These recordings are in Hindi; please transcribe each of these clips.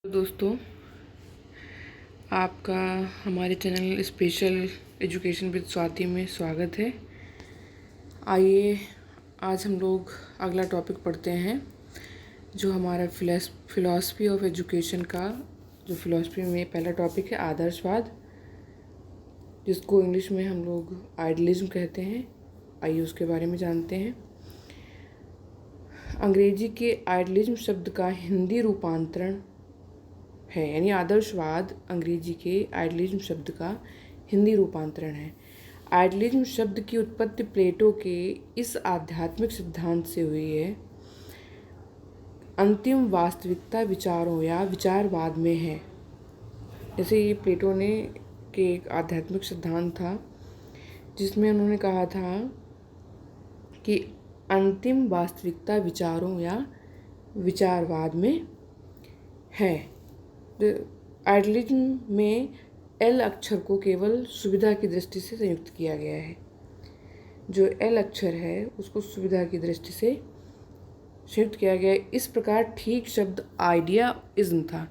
तो दोस्तों, आपका हमारे channel special education with Swati में स्वागत है। आइए आज हम लोग अगला टॉपिक पढ़ते हैं, जो हमारा फिलॉसफी ऑफ एजुकेशन का जो फिलॉसफी में पहला टॉपिक है आदर्शवाद, जिसको इंग्लिश में हम लोग आइडियलिज्म कहते हैं। आइए उसके बारे में जानते हैं। अंग्रेजी के आइडियलिज्म शब्द का हिंदी रूपांतरण है, यानी आदर्शवाद अंग्रेजी के आइडियलिज्म शब्द का हिंदी रूपांतरण है। आइडियलिज्म शब्द की उत्पत्ति प्लेटो के इस आध्यात्मिक सिद्धांत से हुई है, अंतिम वास्तविकता विचारों या विचारवाद में है। जैसे ये प्लेटो ने के एक आध्यात्मिक सिद्धांत था, जिसमें उन्होंने कहा था कि अंतिम वास्तविकता विचारों या विचारवाद में है। आइडियलिज्म में एल अक्षर को केवल सुविधा की दृष्टि से संयुक्त किया गया है। जो एल अक्षर है उसको सुविधा की दृष्टि से संयुक्त किया गया है। इस प्रकार ठीक शब्द आइडियाइज्म था।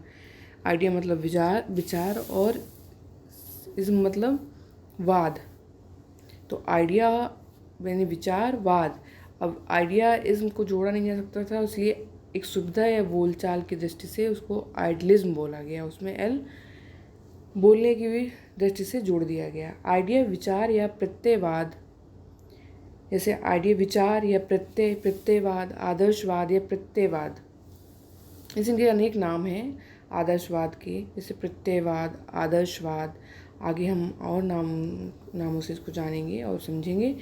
आइडिया मतलब विचार और इज्म मतलब वाद। तो आइडिया यानी विचारवाद। अब आइडियाइज्म को जोड़ा नहीं जा सकता था, इसलिए एक सुविधा या बोलचाल की दृष्टि से उसको आइडियलिज्म बोला गया। उसमें एल बोलने की भी दृष्टि से जोड़ दिया गया। आइडिया विचार या प्रत्ययवाद, जैसे आइडिया विचार या प्रत्ययवाद, आदर्शवाद या प्रत्ययवाद, इनके अनेक नाम हैं आदर्शवाद के, जैसे प्रत्ययवाद, आदर्शवाद। आगे हम और नामों से इसको जानेंगे और समझेंगे।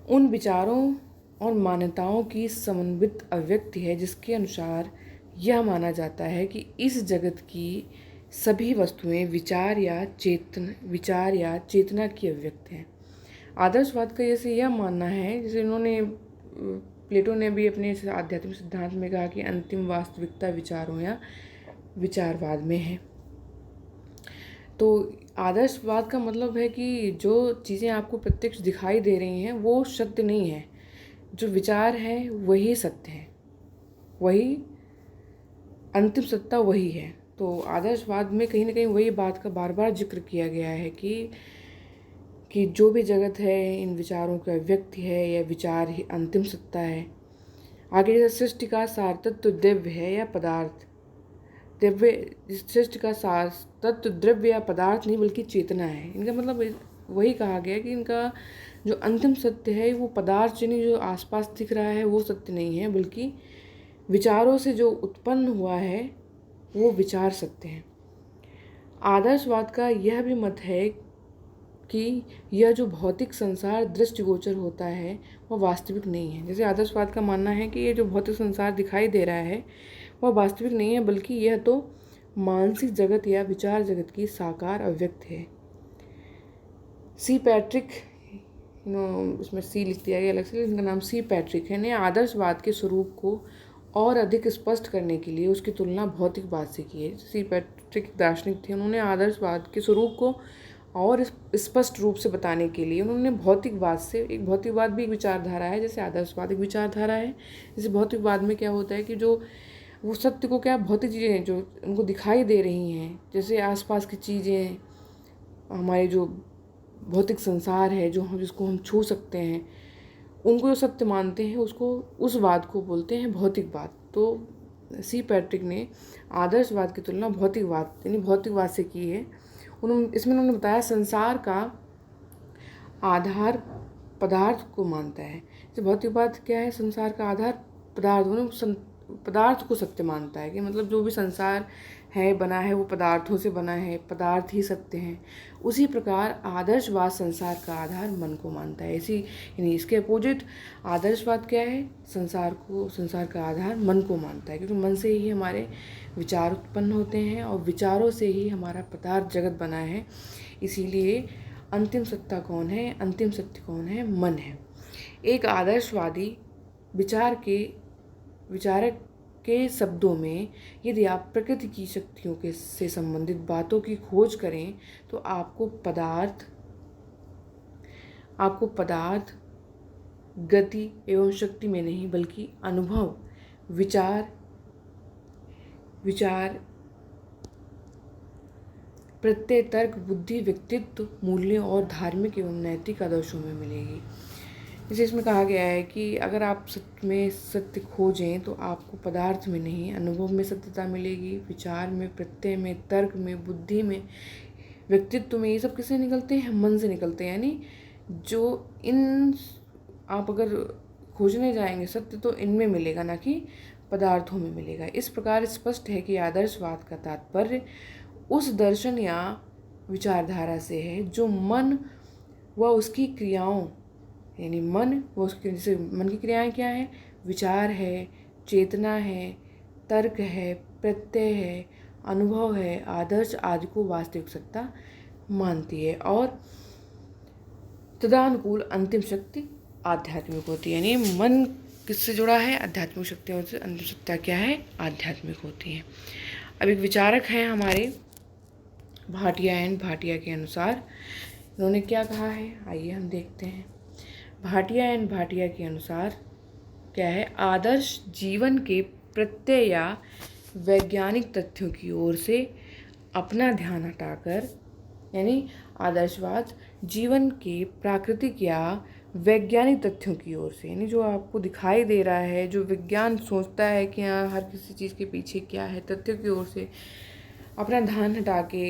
उन विचारों और मान्यताओं की समन्वित अभिव्यक्ति है जिसके अनुसार यह माना जाता है कि इस जगत की सभी वस्तुएं विचार या चेतना की अभिव्यक्ति हैं। आदर्शवाद का जैसे यह मानना है, जैसे इन्होंने प्लेटो ने भी अपने आध्यात्मिक सिद्धांत में कहा कि अंतिम वास्तविकता विचारों या विचारवाद में है। तो आदर्शवाद का मतलब है कि जो चीज़ें आपको प्रत्यक्ष दिखाई दे रही हैं वो सत्य नहीं है। जो विचार है वही सत्य है, वही अंतिम सत्ता वही है। तो आदर्शवाद में कहीं ना कहीं वही बात का बार बार जिक्र किया गया है कि जो भी जगत है इन विचारों का अभिव्यक्ति है या विचार ही अंतिम सत्ता है। आगे जैसे सृष्टि का सारतत्व दिव्य है या पदार्थ। सृष्टि का सार तत्व द्रव्य या पदार्थ नहीं बल्कि चेतना है। इनका मतलब वही कहा गया कि इनका जो अंतिम सत्य है वो पदार्थ यानी जो आसपास दिख रहा है वो सत्य नहीं है, बल्कि विचारों से जो उत्पन्न हुआ है वो विचार सत्य है। आदर्शवाद का यह भी मत है कि यह जो भौतिक संसार दृष्टिगोचर होता है वह वास्तविक नहीं है। जैसे आदर्शवाद का मानना है कि ये जो भौतिक संसार दिखाई दे रहा है वह वास्तविक नहीं है, बल्कि यह तो मानसिक जगत या विचार जगत की साकार अभिव्यक्ति है। सी पैट्रिक, उसमें सी लिख दिया गया अलग से, इनका नाम सी पैट्रिक है, ने आदर्शवाद के स्वरूप को और अधिक स्पष्ट करने के लिए उसकी तुलना भौतिकवाद से की है। सी पैट्रिक दार्शनिक थे, उन्होंने आदर्शवाद के स्वरूप को और स्पष्ट रूप से बताने के लिए उन्होंने भौतिकवाद से, एक भौतिकवाद भी एक विचारधारा है जैसे आदर्शवाद एक विचारधारा है। जैसे भौतिकवाद में क्या होता है कि जो वो सत्य को क्या भौतिक चीज़ें हैं जो उनको दिखाई दे रही हैं, जैसे आसपास की चीज़ें, हमारे जो भौतिक संसार है जो हम जिसको हम छू सकते हैं, उनको जो सत्य मानते हैं उसको, उस वाद को बोलते हैं भौतिकवाद। तो सी पैट्रिक ने आदर्शवाद की तुलना भौतिकवाद यानी भौतिकवाद से की है। इसमें उन्होंने बताया संसार का आधार पदार्थ को मानता है। जैसे भौतिकवाद क्या है, संसार का आधार पदार्थ, पदार्थ को सत्य मानता है कि मतलब जो भी संसार है बना है वो पदार्थों से बना है, पदार्थ ही सत्य हैं। उसी प्रकार आदर्शवाद संसार का आधार मन को मानता है। यानी इसके अपोजिट आदर्शवाद क्या है, संसार का आधार मन को मानता है, क्योंकि मन से ही हमारे विचार उत्पन्न होते हैं और विचारों से ही हमारा पदार्थ जगत बना है। इसीलिए अंतिम सत्ता कौन है, अंतिम सत्य कौन है, मन है। एक आदर्शवादी विचारक के शब्दों में यदि आप प्रकृति की शक्तियों से संबंधित बातों की खोज करें तो आपको पदार्थ गति एवं शक्ति में नहीं बल्कि अनुभव, विचार प्रत्यय, तर्क, बुद्धि, व्यक्तित्व, मूल्यों और धार्मिक एवं नैतिक आदर्शों में मिलेगी। जैसे इसमें कहा गया है कि अगर आप सत्य में सत्य खोजें तो आपको पदार्थ में नहीं, अनुभव में सत्यता मिलेगी, विचार में, प्रत्यय में, तर्क में, बुद्धि में, व्यक्तित्व में। ये सब किससे निकलते हैं? मन से निकलते हैं। यानी जो इन आप अगर खोजने जाएंगे सत्य तो इनमें मिलेगा, ना कि पदार्थों में मिलेगा। इस प्रकार स्पष्ट है कि आदर्शवाद का तात्पर्य उस दर्शन या विचारधारा से है जो मन व उसकी क्रियाओं, यानी मन व उसकी, जैसे मन की क्रियाएं क्या है? विचार है, चेतना है, तर्क है, प्रत्यय है, अनुभव है, आदर्श आदि को वास्तविक सत्ता मानती है और तदानुकूल अंतिम शक्ति आध्यात्मिक होती है। यानी मन किससे जुड़ा है? आध्यात्मिक शक्तियों से। अंतिम सत्ता क्या है? आध्यात्मिक होती है। अब एक विचारक हैं हमारे भाटिया एंड भाटिया के अनुसार इन्होंने क्या कहा है, आइए हम देखते हैं। भाटिया एंड भाटिया के अनुसार क्या है? आदर्श जीवन के प्रत्यय या वैज्ञानिक तथ्यों की ओर से अपना ध्यान हटाकर, यानी आदर्शवाद जीवन के प्राकृतिक या वैज्ञानिक तथ्यों की ओर से, यानी जो आपको दिखाई दे रहा है, जो विज्ञान सोचता है कि हाँ हर किसी चीज़ के पीछे क्या है, तथ्यों की ओर से अपना ध्यान हटा के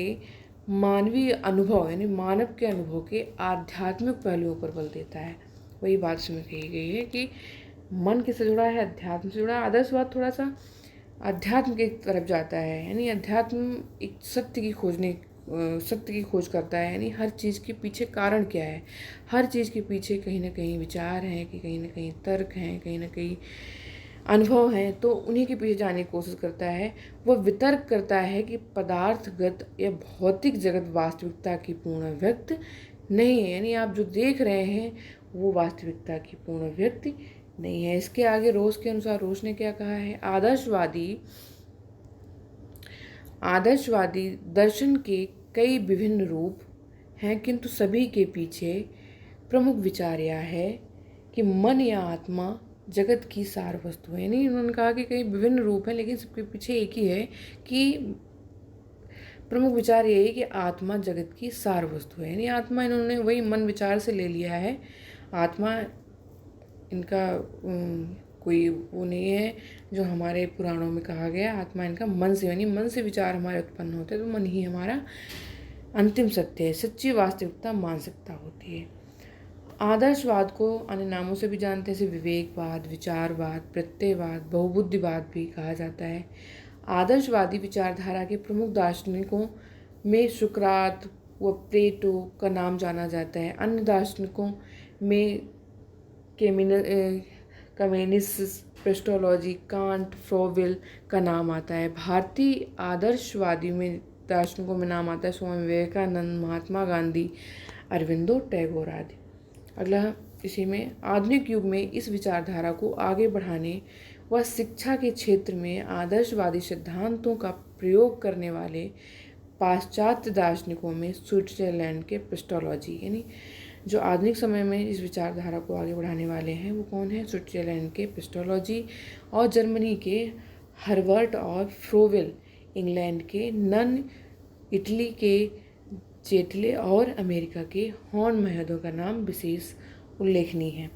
मानवीय अनुभव, यानी मानव के अनुभव के आध्यात्मिक पहलुओं पर बल देता है। वही बात इसमें कही गई है कि मन किससे जुड़ा है? अध्यात्म से जुड़ा है। आदर्शवाद थोड़ा सा अध्यात्म की तरफ जाता है, यानी अध्यात्म एक सत्य की खोज करता है। यानी हर चीज़ के पीछे कारण क्या है, हर चीज़ के पीछे कहीं ना कहीं विचार हैं, कि कहीं ना कहीं तर्क हैं, कहीं ना कहीं अनुभव हैं, तो उन्हीं के पीछे जाने की कोशिश करता है। वह वितर्क करता है कि पदार्थगत या भौतिक जगत वास्तविकता की पूर्ण व्यक्त नहीं है, यानी आप जो देख रहे हैं वो वास्तविकता की पूर्ण व्यक्ति नहीं है। इसके आगे रोज के अनुसार रोज ने क्या कहा है? आदर्शवादी दर्शन के कई विभिन्न रूप हैं, किंतु सभी के पीछे प्रमुख विचार यह है कि मन या आत्मा जगत की सार वस्तु है। यानी उन्होंने कहा कि कई विभिन्न रूप हैं लेकिन सबके पीछे एक ही है कि प्रमुख विचार यही कि आत्मा जगत की सार वस्तु है। यानी आत्मा इन्होंने वही मन विचार से ले लिया है। आत्मा इनका कोई वो नहीं है जो हमारे पुराणों में कहा गया। आत्मा इनका मन से, यानी मन से विचार हमारे उत्पन्न होते हैं, तो मन ही हमारा अंतिम सत्य है, सच्ची वास्तविकता मानसिकता होती है। आदर्शवाद को अन्य नामों से भी जानते हैं, जैसे विवेकवाद, विचारवाद, प्रत्ययवाद, बहुबुद्धिवाद भी कहा जाता है। आदर्शवादी विचारधारा के प्रमुख दार्शनिकों में सुकरात व प्लेटो का नाम जाना जाता है। अन्य दार्शनिकों में कमेनिस, पेस्टोलॉजी, कांट, फ्रोवेल का नाम आता है। भारतीय आदर्शवादी में दार्शनिकों में नाम आता है स्वामी विवेकानंद, महात्मा गांधी, अरविंदो, टैगोर आदि। अगला इसी में आधुनिक युग में इस विचारधारा को आगे बढ़ाने व शिक्षा के क्षेत्र में आदर्शवादी सिद्धांतों का प्रयोग करने वाले पाश्चात्य दार्शनिकों में स्विट्जरलैंड के पेस्टोलॉजी, यानी जो आधुनिक समय में इस विचारधारा को आगे बढ़ाने वाले हैं वो कौन है? स्विट्जरलैंड के पेस्टोलॉजी, और जर्मनी के हर्बर्ट और फ्रोवेल, इंग्लैंड के नन, इटली के जेटले और अमेरिका के हॉर्न महोदय का नाम विशेष उल्लेखनीय है।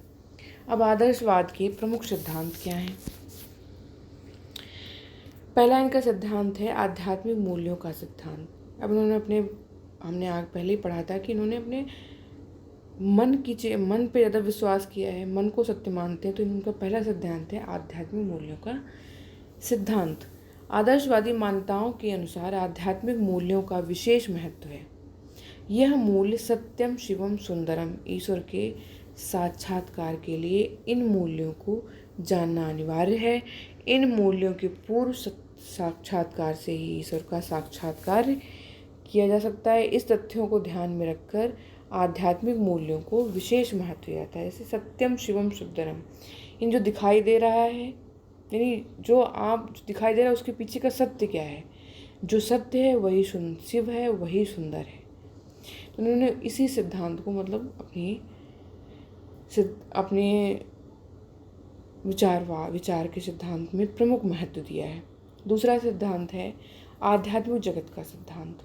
अब आदर्शवाद के प्रमुख सिद्धांत क्या हैं? पहला इनका सिद्धांत है आध्यात्मिक मूल्यों का सिद्धांत। अब इन्होंने हमने आगे पहले ही पढ़ा था कि इन्होंने अपने मन पे ज़्यादा विश्वास किया है, मन को सत्य मानते हैं, तो इनका पहला सिद्धांत है आध्यात्मिक मूल्यों का सिद्धांत। आदर्शवादी मान्यताओं के अनुसार आध्यात्मिक मूल्यों का विशेष महत्व है। यह मूल्य सत्यम शिवम सुंदरम, ईश्वर के साक्षात्कार के लिए इन मूल्यों को जानना अनिवार्य है। इन मूल्यों के पूर्व साक्षात्कार से ही ईश्वर का साक्षात्कार किया जा सकता है। इस तथ्यों को ध्यान में रखकर आध्यात्मिक मूल्यों को विशेष महत्व दिया जाता है। जैसे सत्यम शिवम सुंदरम, इन जो दिखाई दे रहा है, यानी जो दिखाई दे रहा है उसके पीछे का सत्य क्या है? जो सत्य है वही शिव है, वही सुंदर है। तो उन्होंने इसी सिद्धांत को मतलब अपने विचार के सिद्धांत में प्रमुख महत्व दिया है। दूसरा सिद्धांत है आध्यात्मिक जगत का सिद्धांत।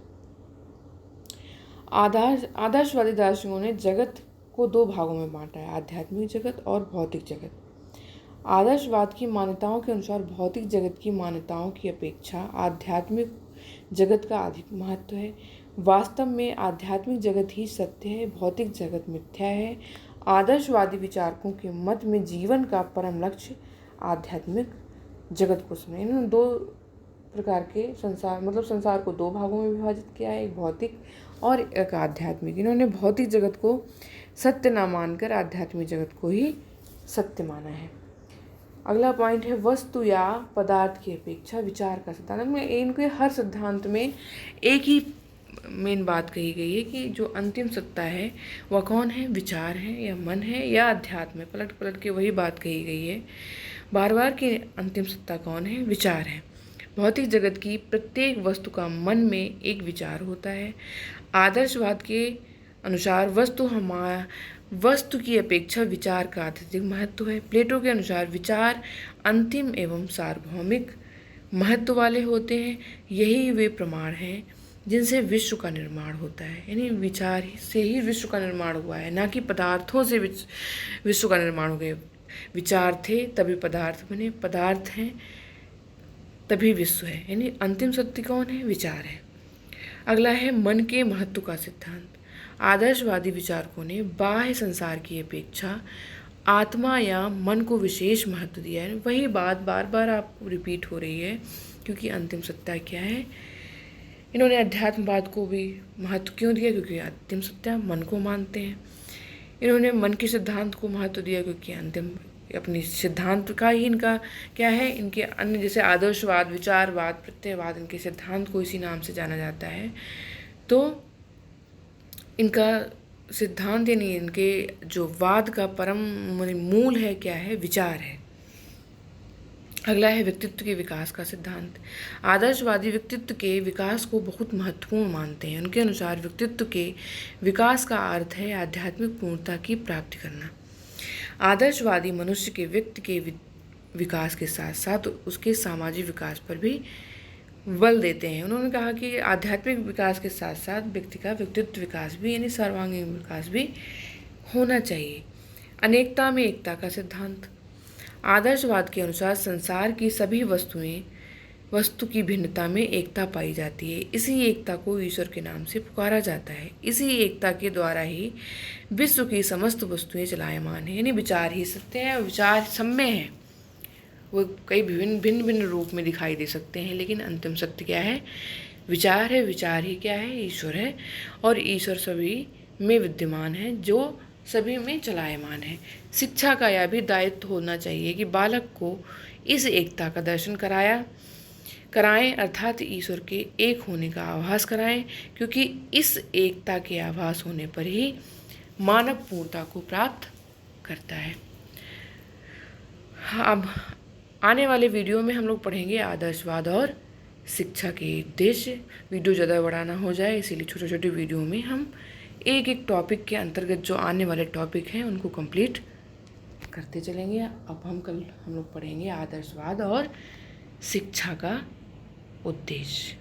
आदर्शवादी दार्शनिकों ने जगत को दो भागों में बांटा है, आध्यात्मिक जगत और भौतिक जगत। आदर्शवाद की मान्यताओं के अनुसार भौतिक जगत की मान्यताओं की अपेक्षा आध्यात्मिक जगत का अधिक महत्व है। वास्तव में आध्यात्मिक जगत ही सत्य है, भौतिक जगत मिथ्या है। आदर्शवादी विचारकों के मत में जीवन का परम लक्ष्य आध्यात्मिक जगत को समझना। इन्होंने दो प्रकार के संसार को दो भागों में विभाजित किया है, एक भौतिक और एक आध्यात्मिक। इन्होंने भौतिक जगत को सत्य न मानकर आध्यात्मिक जगत को ही सत्य माना है। अगला पॉइंट है वस्तु या पदार्थ की अपेक्षा विचार का सिद्धांत। में इनके हर सिद्धांत में एक ही मेन बात कही गई है कि जो अंतिम सत्ता है वह कौन है, विचार है या मन है या अध्यात्म है। पलट पलट के वही बात कही गई है बार बार कि अंतिम सत्ता कौन है, विचार है। भौतिक जगत की प्रत्येक वस्तु का मन में एक विचार होता है। आदर्शवाद के अनुसार वस्तु की अपेक्षा विचार का अत्यधिक महत्व है। प्लेटो के अनुसार विचार अंतिम एवं सार्वभौमिक महत्व वाले होते हैं। यही वे प्रमाण हैं जिनसे विश्व का निर्माण होता है। यानी विचार से ही विश्व का निर्माण हुआ है, ना कि पदार्थों से विश्व का निर्माण हो गया। विचार थे तभी पदार्थ बने, पदार्थ हैं तभी विश्व है। यानी अंतिम सत्य कौन है, विचार है। अगला है मन के महत्व का सिद्धांत। आदर्शवादी विचारकों ने बाह्य संसार की अपेक्षा आत्मा या मन को विशेष महत्व दिया है। वही बात बार बार आप रिपीट हो रही है, क्योंकि अंतिम सत्ता क्या है। इन्होंने अध्यात्मवाद को भी महत्व क्यों दिया, क्योंकि अंतिम सत्ता मन को मानते हैं। इन्होंने मन के सिद्धांत को महत्व दिया क्योंकि अंतिम अपनी सिद्धांत का ही इनका क्या है, इनके अन्य जैसे आदर्शवाद, विचारवाद, प्रत्ययवाद, इनके सिद्धांत को इसी नाम से जाना जाता है। तो इनका सिद्धांत यानी इनके जो वाद का परम मूल है क्या है, विचार है। अगला है व्यक्तित्व के विकास का सिद्धांत। आदर्शवादी व्यक्तित्व के विकास को बहुत महत्वपूर्ण मानते हैं। उनके अनुसार व्यक्तित्व के विकास का अर्थ है आध्यात्मिक पूर्णता की प्राप्ति करना। आदर्शवादी मनुष्य के व्यक्ति के विकास के साथ साथ उसके सामाजिक विकास पर भी बल देते हैं। उन्होंने कहा कि आध्यात्मिक विकास के साथ साथ व्यक्ति का व्यक्तित्व विकास भी यानी सर्वांगीण विकास भी होना चाहिए। अनेकता में एकता का सिद्धांत। आदर्शवाद के अनुसार संसार की सभी वस्तु की भिन्नता में एकता पाई जाती है। इसी एकता को ईश्वर के नाम से पुकारा जाता है। इसी एकता के द्वारा ही विश्व की समस्त वस्तुएं चलायमान हैं। यानी विचार ही सत्य है, विचार सब में है। वो कई भिन्न भिन्न रूप में दिखाई दे सकते हैं, लेकिन अंतिम सत्य क्या है, विचार है। विचार ही क्या है, ईश्वर है। और ईश्वर सभी में विद्यमान है, जो सभी में चलायमान है। शिक्षा का यह भी दायित्व होना चाहिए कि बालक को इस एकता का दर्शन कराएं, अर्थात ईश्वर के एक होने का आभास कराएं, क्योंकि इस एकता के आभास होने पर ही मानव पूर्णता को प्राप्त करता है। अब आने वाले वीडियो में हम लोग पढ़ेंगे आदर्शवाद और शिक्षा के उद्देश्य। वीडियो ज़्यादा बड़ा ना हो जाए, इसीलिए छोटे छोटे वीडियो में हम एक एक टॉपिक के अंतर्गत जो आने वाले टॉपिक हैं उनको कंप्लीट करते चलेंगे। अब हम लोग पढ़ेंगे आदर्शवाद और शिक्षा का उद्देश्य।